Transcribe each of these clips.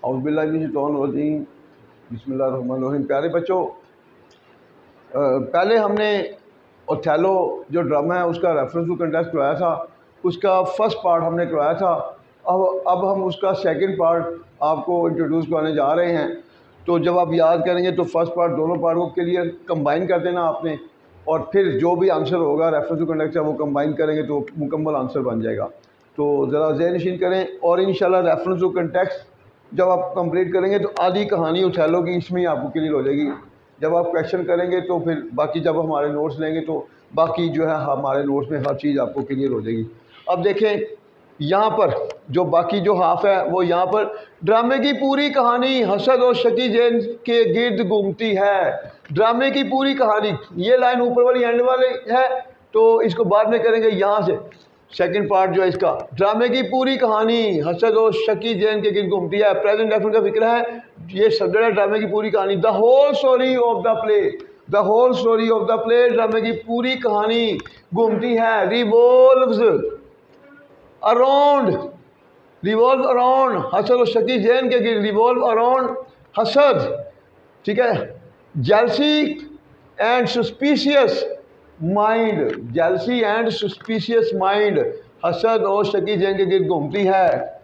औज़ुबिल्लाहिमिनश्शैतानिर्रजीम बिस्मिल्लाहिर्रहमानिर्रहीम। प्यारे बच्चों, पहले हमने ओथेलो जो ड्रामा है उसका रेफरेंस टू कंटेक्स्ट करवाया था, उसका फर्स्ट पार्ट हमने करवाया था। अब हम उसका सेकंड पार्ट आपको इंट्रोड्यूस करवाने जा रहे हैं। तो जब आप याद करेंगे तो फर्स्ट पार्ट दोनों पार्टों के लिए कंबाइन कर देना आपने, और फिर जो भी आंसर होगा रेफरेंस टू कंटेक्स्ट है वो कंबाइन करेंगे तो मुकम्मल आंसर बन जाएगा। तो ज़रा ज़हन नशीन करें, और इंशाल्लाह रेफरेंस टू कंटेक्स्ट जब आप कंप्लीट करेंगे तो आधी कहानी ओथेलो की इसमें ही आपको क्लियर हो जाएगी। जब आप क्वेश्चन करेंगे तो फिर बाकी जब हमारे नोट्स लेंगे तो बाकी जो है हमारे नोट्स में हर चीज़ आपको क्लियर हो जाएगी। अब देखें, यहाँ पर जो बाकी जो हाफ है वो यहाँ पर ड्रामे की पूरी कहानी हसद और शकी जैन के गिर्द घूमती है। ड्रामे की पूरी कहानी, ये लाइन ऊपर वाली एंड वाले है तो इसको बाद में करेंगे। यहाँ से सेकंड पार्ट जो है इसका, ड्रामे की पूरी कहानी हसद और शकी जैन के गिर्द घूमती है। प्रेजेंट डेफिनेट का फिक्र है, ये सब्जेक्ट है ड्रामे की पूरी कहानी। The whole story of the play, the whole story of the play, ड्रामे की पूरी कहानी घूमती है, रिवॉल्व्स अराउंड, रिवॉल्व अराउंड हसद और शकी जैन के गिर्द, रिवॉल्व अराउंड हसद, ठीक है, jealousy and suspicious mind, jealousy and suspicious mind हसद और शकी जैन के गिर्द घूमती है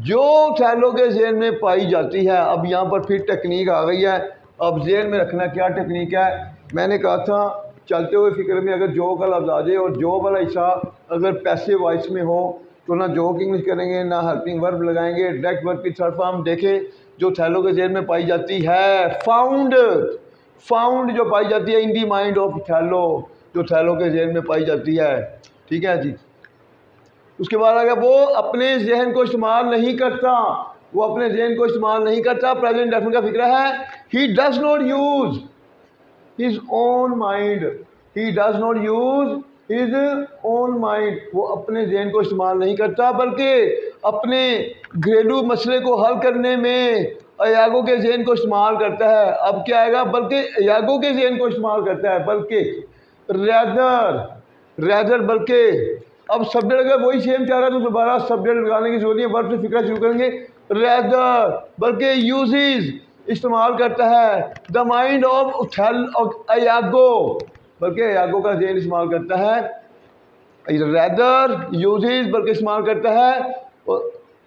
जो ओथेलो के ज़हन में पाई जाती है। अब यहाँ पर फिर टेक्निक आ गई है। अब ज़हन में रखना क्या टेक्निक है। मैंने कहा था चलते हुए फिक्र में अगर जो का लफ्ज़ आ जाए और जो वाला हिस्सा अगर पैसिव वॉइस में हो तो ना जोक इंग्लिश करेंगे ना हेल्पिंग वर्ब लगाएंगे, डायरेक्ट वर्ब की थर्ड फॉर्म देखें जो ओथेलो के ज़हन में पाई जाती है। फाउंड, फाउंड जो पाई जाती है इन दी माइंड ऑफ ओथेलो, जो ओथेलो के ज़हन में पाई जाती है, ठीक है जी। उसके बाद अगर वो अपने जहन को इस्तेमाल नहीं करता, वो अपने जहन को इस्तेमाल नहीं करता, प्रेजेंट डेफिनेट का फिक्र है, ही does not use his own mind, he does not use his own mind, वो अपने जहन को इस्तेमाल नहीं करता बल्कि अपने घरेलू मसले को हल करने में अयागो के जहन को इस्तेमाल करता है। अब क्या आएगा, बल्कि अयागो के जहन को इस्तेमाल करता है, बल्कि रैदर, रैदर बल्कि। अब सब्जेक्ट अगर वही सेम चाह रहा है तो दोबारा सब्जेक्ट लगाने की जरूरत नहीं है, वर्ब से फिक्र शुरू करेंगे। रैदर बल्कि यूजेस इस्तेमाल करता है, द माइंड ऑफ अयागो, बल्कि अयागो का जहन इस्तेमाल करता है। रैदर यूजेस बल्कि इस्तेमाल करता है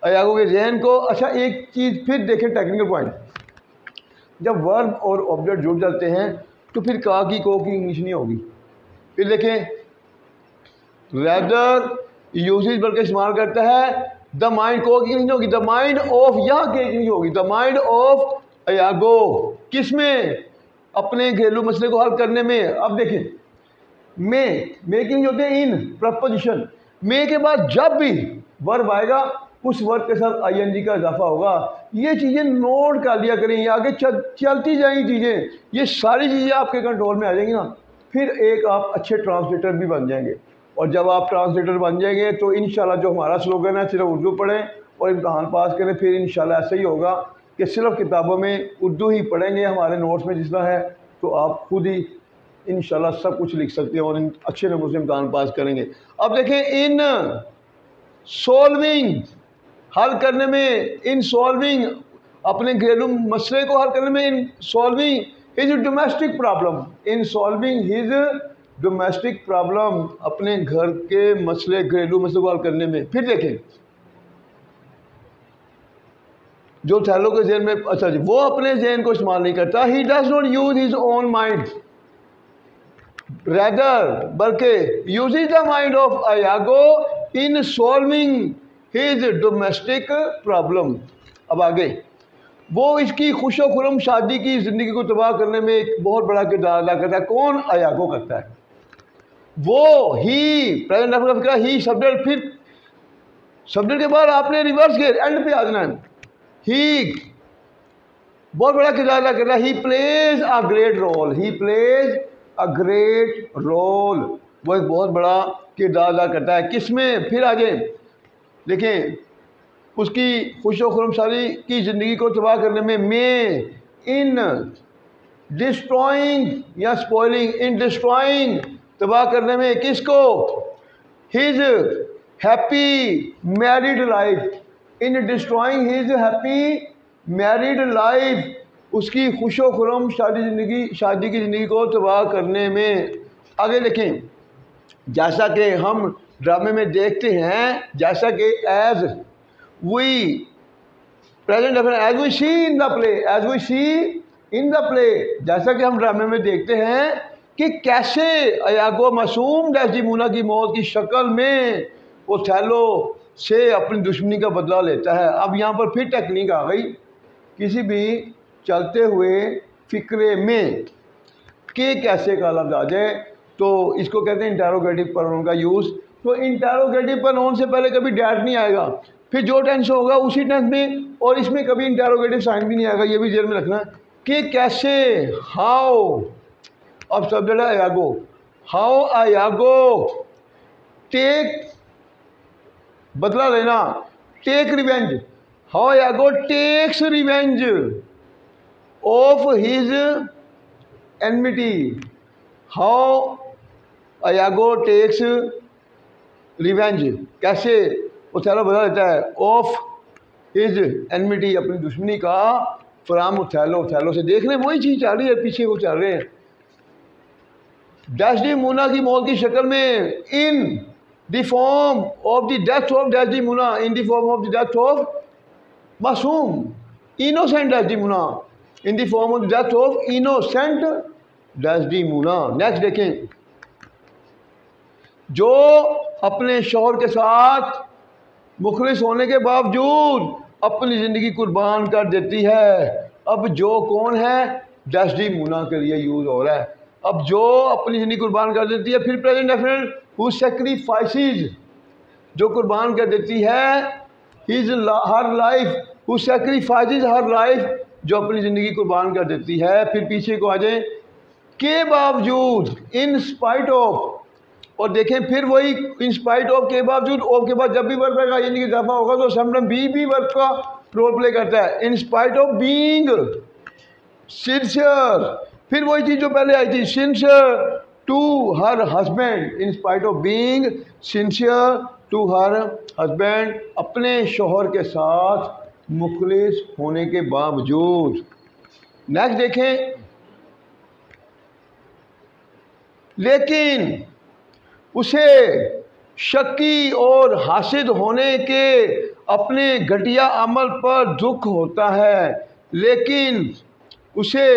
अयागो के जहन को। अच्छा एक चीज़ फिर देखें, टेक्निकल पॉइंट, जब वर्ब और ऑब्जेक्ट जुड़ जाते हैं तो फिर का की को की इंग्लिश नहीं होगी। फिर देखें, रैदर यूजेस बल्कि इस्तेमाल करता है, द माइंड को की नहीं होगी, द माइंड ऑफ यहाँ के नहीं होगी, द माइंड ऑफ अयागो, किसमें, अपने घरेलू मसले को हल करने में। अब देखें, मेकिंग होते हैं इन प्रपोजिशन, मे के बाद जब भी वर्ब आएगा उस वर्ब के साथ आईएनजी का इजाफा होगा। ये चीज़ें नोट कर लिया करें, ये आगे चलती जाएंगी चीज़ें, ये सारी चीज़ें आपके कंट्रोल में आ जाएंगी ना, फिर एक आप अच्छे ट्रांसलेटर भी बन जाएंगे। और जब आप ट्रांसलेटर बन जाएंगे तो इंशाल्लाह जो हमारा स्लोगन है सिर्फ उर्दू पढ़ें और इम्तहान पास करें, फिर इंशाल्लाह ऐसा ही होगा कि सिर्फ किताबों में उर्दू ही पढ़ेंगे, हमारे नोट्स में जिस तरह है, तो आप खुद ही इंशाल्लाह सब कुछ लिख सकते हैं और अच्छे नंबर से इम्तहान पास करेंगे। अब देखें, इन सॉल्विंग, हल करने में, इन सॉल्विंग अपने घरेलू मसले को हल करने में, इन सॉल्विंग हिज डोमेस्टिक प्रॉब्लम, इन सॉल्विंग हिज डोमेस्टिक प्रॉब्लम, अपने घर के मसले, घरेलू मसले को हल करने में। फिर देखें जो ओथेलो के जहन में, अच्छा जी, वो अपने जहन को इस्तेमाल नहीं करता, he does not use his own mind, rather बल्कि uses the mind of Iago in solving his domestic problem. अब आगे, वो इसकी खुशो खुरम शादी की ज़िंदगी को तबाह करने में एक बहुत बड़ा किरदार अदा करता है। कौन, अयागो करता है। वो, ही, प्रेजेंट का फिक्र, ही सब्जेक्ट, फिर सब्जेक्ट के बाद आपने रिवर्स किया, एंड पे आ जाना है। ही बहुत बड़ा किरदार अदा करता है, he plays a great role, he plays a great role, वो एक बहुत बड़ा किरदार अदा करता है। किसमें, फिर आगे देखें, उसकी खुशो खुरमशादी की ज़िंदगी को तबाह करने में, इन डिस्ट्रॉइंग या स्पॉइलिंग, इन डिस्ट्रॉइंग तबाह करने में, किसको, his happy married life, in destroying his happy married life उसकी खुशो खुरम शादी की ज़िंदगी को तबाह करने में। आगे देखें, जैसा कि हम ड्रामे में देखते हैं, जैसा कि as we present as we see in the play, as we see in the play, जैसा कि हम ड्रामे में देखते हैं कि कैसे अयागो मासूम डेस्डेमोना की मौत की शक्ल में ओथेलो से अपनी दुश्मनी का बदला लेता है। अब यहाँ पर फिर टेक्निक आ गई, किसी भी चलते हुए फिक्रे में के कैसे का लफ्ज़ आ जाए तो इसको कहते हैं इंटेरोगेटिव प्रोनाउन का यूज़। तो इंटेरोगेटिव प्रोनाउन से पहले कभी डैट नहीं आएगा, फिर जो टेंस होगा उसी टेंस में, और इसमें कभी इंटेरोगेटिव साइन भी नहीं आएगा, ये भी जेल में रखना कि कैसे, हाउ। अब सब्जेक्ट है अयागो, हाउ अयागो टेक बदला लेना, take revenge, how Iago takes revenge of his enmity, how Iago takes revenge, कैसे ओथेलो बदला लेता है ऑफ हिज एनमिटी, अपनी दुश्मनी का फ्राम ओथेलो, ओथेलो से। देख रहे हैं वही चीज़ चल रही है, पीछे वो चल रहे हैं। डेस्डेमोना की मौत की शक्ल में, in the form of the death of Desdemona, in the form of the death of मासूम innocent Desdemona, in the form of the death of innocent Desdemona. Next देखें, जो अपने शौहर के साथ मुखलिस होने के बावजूद अपनी ज़िंदगी कुर्बान कर देती है। अब जो कौन है, डेस्डेमोना के लिए यूज़ हो रहा है। अब जो अपनी ज़िंदगी कुर्बान कर देती है, फिर प्रेजेंट डेफिनेट हु सैक्रिफाइसेस, जो कुर्बान कर देती है, his her life, who sacrifices her life, जो अपनी ज़िंदगी कुर्बान कर देती है। फिर पीछे को आ जाए, के बावजूद, इन स्पाइट ऑफ, और देखें फिर वही इन स्पाइट ऑफ के बावजूद, ऑफ के बाद जब भी वर्ब आएगा यानी कि दफा होगा तो समटाइम बी वर्ब का रोल प्ले करता है। In spite of being sincere, फिर वही चीज़ जो पहले आई थी, sincere to her husband, in spite of being sincere to her husband, अपने शोहर के साथ मुखलिस होने के बावजूद। नेक्स्ट देखें, लेकिन उसे शक्की और हासिद होने के अपने घटिया अमल पर दुख होता है, लेकिन उसे,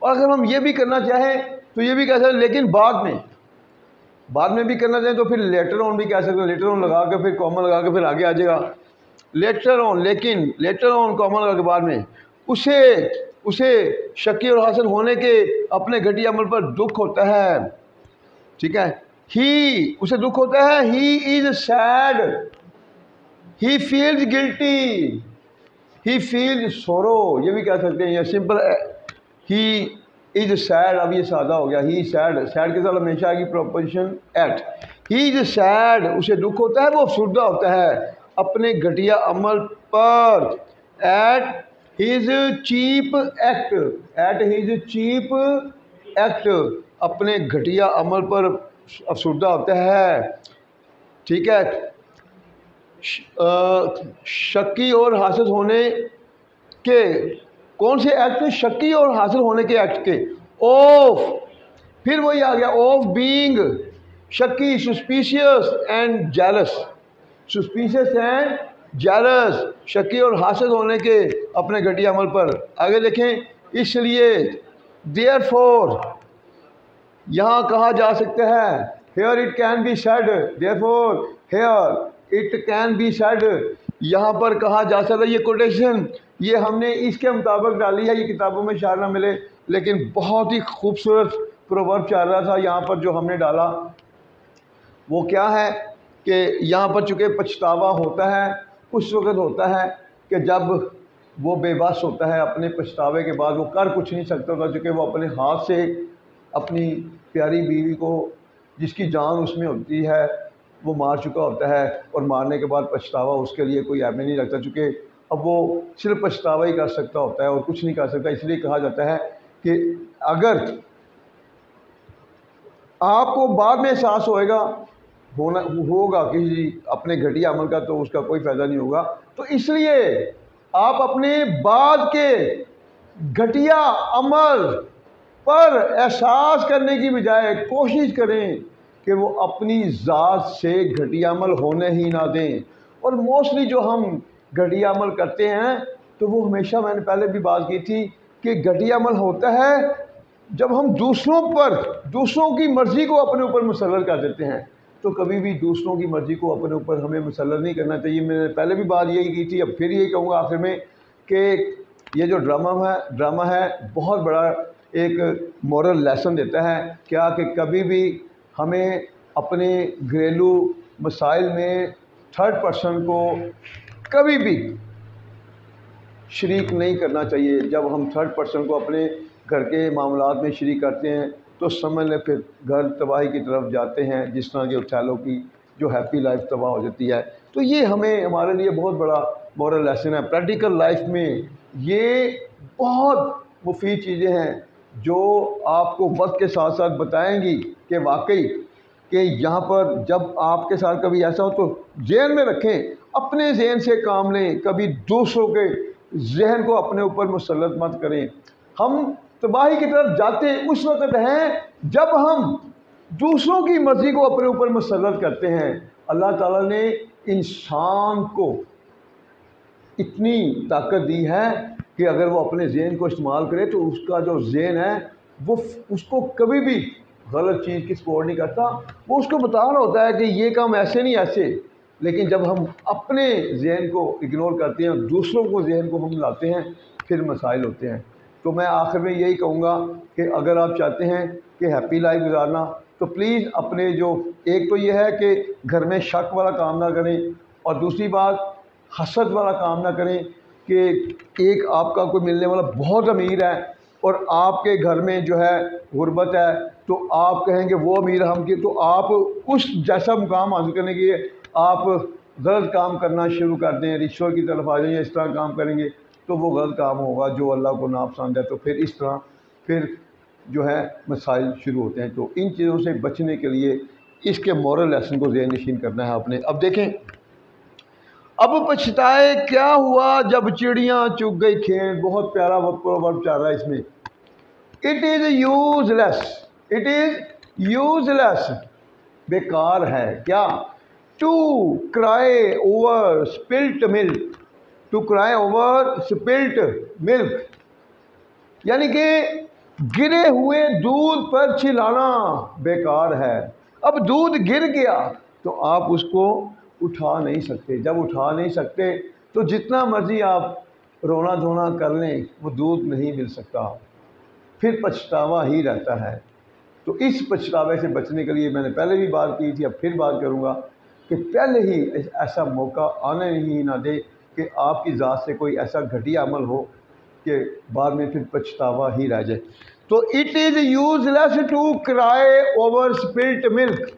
और अगर हम ये भी करना चाहें तो ये भी कह सकते हैं, लेकिन बाद में भी करना चाहें तो फिर लेटर ऑन भी कह सकते हैं। लेटर ऑन लगा के फिर कॉमा लगा के फिर आगे आ जाएगा, लेटर ऑन, लेकिन लेटर ऑन कॉमा लगा के बाद में उसे शक्की और हासिल होने के अपने घटिया अमल पर दुख होता है। ठीक है, ही, उसे दुख होता है, ही is sad, he feels guilty, he feels सोरो, ये भी कह सकते हैं, या सिंपल ही इज सैड। अब ये सादा हो गया, ही सैड, सैड के साथ हमेशा आएगी proposition at. He is sad, उसे दुख होता है, वो अफसुर्दा होता है अपने घटिया अमल पर, at his cheap act, at his cheap act, अपने घटिया अमल पर अफसुर्दा होता है। ठीक है, शक्की और हासिल होने के कौन से एक्ट, शक्की और हासिल होने के एक्ट के, ऑफ, फिर वही आ गया, ऑफ बीइंग शक्की, suspicious and jealous, suspicious and jealous, शक्की और हासिल होने के अपने घटिया अमल पर। आगे देखें, इसलिए देयरफॉर यहाँ कहा जा सकता है, here it can be said, therefore here it can be said, यहाँ पर कहा जा सकता है। ये कोटेशन ये हमने इसके मुताबिक डाली है, ये किताबों में शायद ना मिले, लेकिन बहुत ही खूबसूरत प्रोवर्ब चल रहा था यहाँ पर जो हमने डाला। वो क्या है कि यहाँ पर चूँकि पछतावा होता है, उस वक़्त होता है कि जब वो बेबस होता है, अपने पछतावे के बाद वो कर कुछ नहीं सकता होता, चूँकि वो अपने हाथ से अपनी प्यारी बीवी को, जिसकी जान उसमें होती है, वो मार चुका होता है, और मारने के बाद पछतावा उसके लिए कोई अहमियत नहीं रखता, चूँकि अब वो सिर्फ पछतावा ही कर सकता होता है और कुछ नहीं कर सकता। इसलिए कहा जाता है कि अगर आपको बाद में एहसास होगा किसी अपने घटिया अमल का, तो उसका कोई फ़ायदा नहीं होगा। तो इसलिए आप अपने बाद के घटिया अमल पर एहसास करने की बजाय कोशिश करें कि वो अपनी ज़ात से घटिया अमल होने ही ना दें। और मोस्टली जो हम घटिया अमल करते हैं तो वो हमेशा, मैंने पहले भी बात की थी कि घटिया अमल होता है जब हम दूसरों की मर्ज़ी को अपने ऊपर मुसल्लत कर देते हैं। तो कभी भी दूसरों की मर्ज़ी को अपने ऊपर हमें मुसल्लत नहीं करना चाहिए। मैंने पहले भी बात यही की थी, अब फिर यही कहूँगा आखिर में कि ये जो ड्रामा है बहुत बड़ा एक मॉरल लेसन देता है। क्या कि कभी भी हमें अपने घरेलू मसाइल में थर्ड पर्सन को कभी भी शरीक नहीं करना चाहिए। जब हम थर्ड पर्सन को अपने घर के मामलात में शरीक करते हैं तो समझ लें फिर घर तबाही की तरफ जाते हैं, जिस तरह के उथैलो की जो हैप्पी लाइफ तबाह हो जाती है। तो ये हमारे लिए बहुत बड़ा मॉरल लेसन है। प्रैक्टिकल लाइफ में ये बहुत मुफीद चीज़ें हैं जो आपको वक्त के साथ साथ बताएंगी कि वाकई कि यहाँ पर जब आपके साथ कभी ऐसा हो तो जहन में रखें, अपने जहन से काम लें, कभी दूसरों के जहन को अपने ऊपर मुसल्लत मत करें। हम तबाही की तरफ जाते उस वक्त हैं जब हम दूसरों की मर्ज़ी को अपने ऊपर मुसल्लत करते हैं। अल्लाह ताला ने इंसान को इतनी ताकत दी है कि अगर वो अपने जहन को इस्तेमाल करे तो उसका जो जहन है वो उसको कभी भी गलत चीज़ की सपोर्ट नहीं करता। वो उसको बता रहा होता है कि ये काम ऐसे नहीं ऐसे। लेकिन जब हम अपने जहन को इग्नोर करते हैं, दूसरों को जहन को हम लाते हैं, फिर मसाइल होते हैं। तो मैं आखिर में यही कहूँगा कि अगर आप चाहते हैं कि हैप्पी लाइफ गुजारना तो प्लीज़ अपने जो एक तो ये है कि घर में शक वाला काम ना करें, और दूसरी बात हसद वाला काम ना करें कि एक आपका कोई मिलने वाला बहुत अमीर है और आपके घर में जो है गुर्बत है तो आप कहेंगे वो अमीर हम की, तो आप उस जैसा मुकाम हासिल करने के लिए आप गलत काम करना शुरू कर दें, रिश्वत की तरफ आ जाएं, इस तरह काम करेंगे तो वो गलत काम होगा जो अल्लाह को नापसंद है। तो फिर इस तरह फिर जो है मसाइल शुरू होते हैं। तो इन चीज़ों से बचने के लिए इसके मॉरल लेसन को ज़हन नशीन करना है आपने। अब देखें, अब पछताए क्या हुआ जब चिड़ियाँ चुग गई खेत। बहुत प्यारा वर्ब चल रहा है इसमें। इट इज़ यूजलेस, बेकार है क्या। To cry over spilt milk, to cry over spilt milk, यानी कि गिरे हुए दूध पर चिल्लाना बेकार है। अब दूध गिर गया तो आप उसको उठा नहीं सकते। जब उठा नहीं सकते तो जितना मर्जी आप रोना धोना कर लें वो दूध नहीं मिल सकता, फिर पछतावा ही रहता है। तो इस पछतावे से बचने के लिए मैंने पहले भी बात की थी, अब फिर बात करूँगा कि पहले ही ऐसा मौका आने ही ना दे कि आपकी ज़ात से कोई ऐसा घटिया अमल हो कि बाद में फिर पछतावा ही रह जाए। तो it is useless to cry over spilt milk.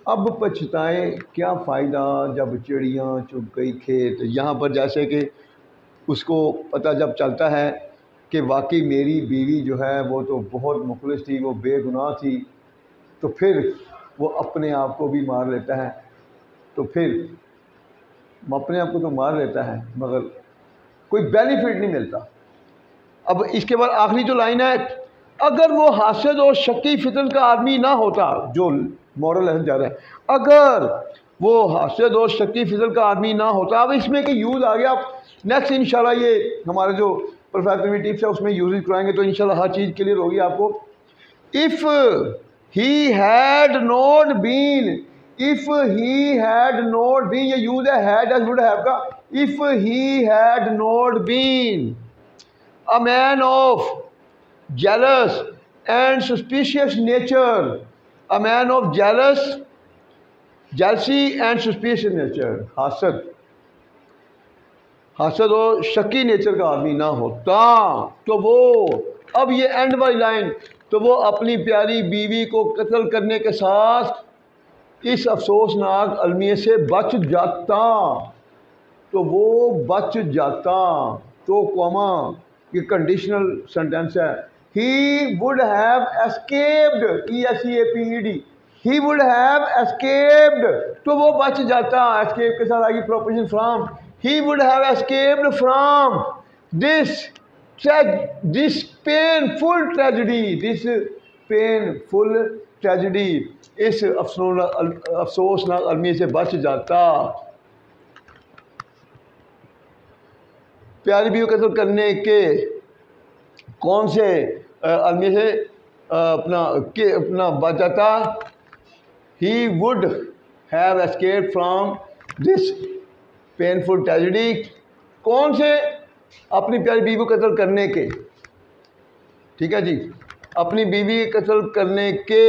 अब पछताए क्या फ़ायदा जब चिड़ियाँ चुग गई खेत। यहाँ पर जैसे कि उसको पता जब चलता है कि वाकई मेरी बीवी जो है वो तो बहुत मुखलिस थी, वो बेगुनाह थी, तो फिर वो अपने आप को भी मार लेता है। तो फिर अपने आप को तो मार लेता है मगर कोई बेनिफिट नहीं मिलता। अब इसके बाद आखिरी जो लाइन है, अगर वो हासिद और शक्की फितरत का आदमी ना होता, जो मॉरल लेसन जा रहा है, अगर वो हासिद और शक्की फितरत का आदमी ना होता। अब इसमें कि यूज़ आ गया। नेक्स्ट इंशाल्लाह ये हमारे जो प्रोफेसर टिप्स है उसमें यूज कराएंगे तो इंशाल्लाह हर चीज़ क्लियर होगी आपको। If he had not been, if he had not been, ये यूज है हैड एज वुड हैव का। If he had not been a man of jealous and suspicious nature, a man of jealousy and suspicious nature, हासद और shaky nature का आदमी ना होता तो वो, अब ये एंड वाली लाइन, तो वो अपनी प्यारी बीवी को कत्ल करने के साथ इस अफसोसनाक अलमिया से बच जाता। तो वो बच जाता। तो कॉमा ये कंडीशनल सेंटेंस है। He would have escaped, ESCAPED, he would have escaped, तो वो बच जाता। एस्केप के साथ आएगी proposition from. he would have escaped from this painful tragedy, इस अफसोसनाक अलमी से बच जाता। प्यारी बीवी को कत्ल करने के कौन से अलमी से अपना बच जाता? He would have escaped from this painful tragedy, कौन से? अपनी प्यारी बीवी को कत्ल करने के, ठीक है जी, अपनी बीवी को कत्ल करने के,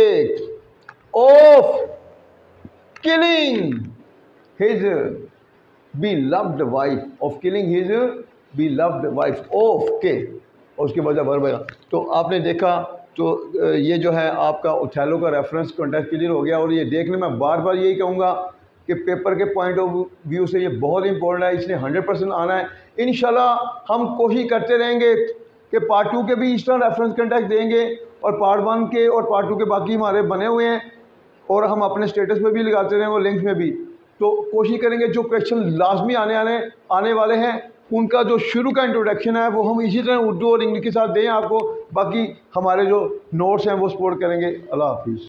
of killing his beloved wife, of killing his beloved wife, of के और उसके वजह भर। तो आपने देखा तो ये जो है आपका ओथेलो का रेफरेंस कॉन्टेक्स्ट क्लियर हो गया। और ये देखने में बार बार यही कहूँगा कि पेपर के पॉइंट ऑफ व्यू से ये बहुत इंपॉर्टेंट है, इसने 100% आना है। इंशाल्लाह हम कोशिश करते रहेंगे कि पार्ट 2 के भी इस तरह रेफरेंस कॉन्टेक्स्ट देंगे और पार्ट 1 के और पार्ट 2 के बाकी हमारे बने हुए हैं और हम अपने स्टेटस पे भी लगाते रहें, वो लिंक्स में भी। तो कोशिश करेंगे जो क्वेश्चन लाजमी आने वाले हैं उनका जो शुरू का इंट्रोडक्शन है वो हम इसी तरह उर्दू और इंग्लिश के साथ दें आपको। बाकी हमारे जो नोट्स हैं वो सपोर्ट करेंगे। अल्लाह हाफिज़।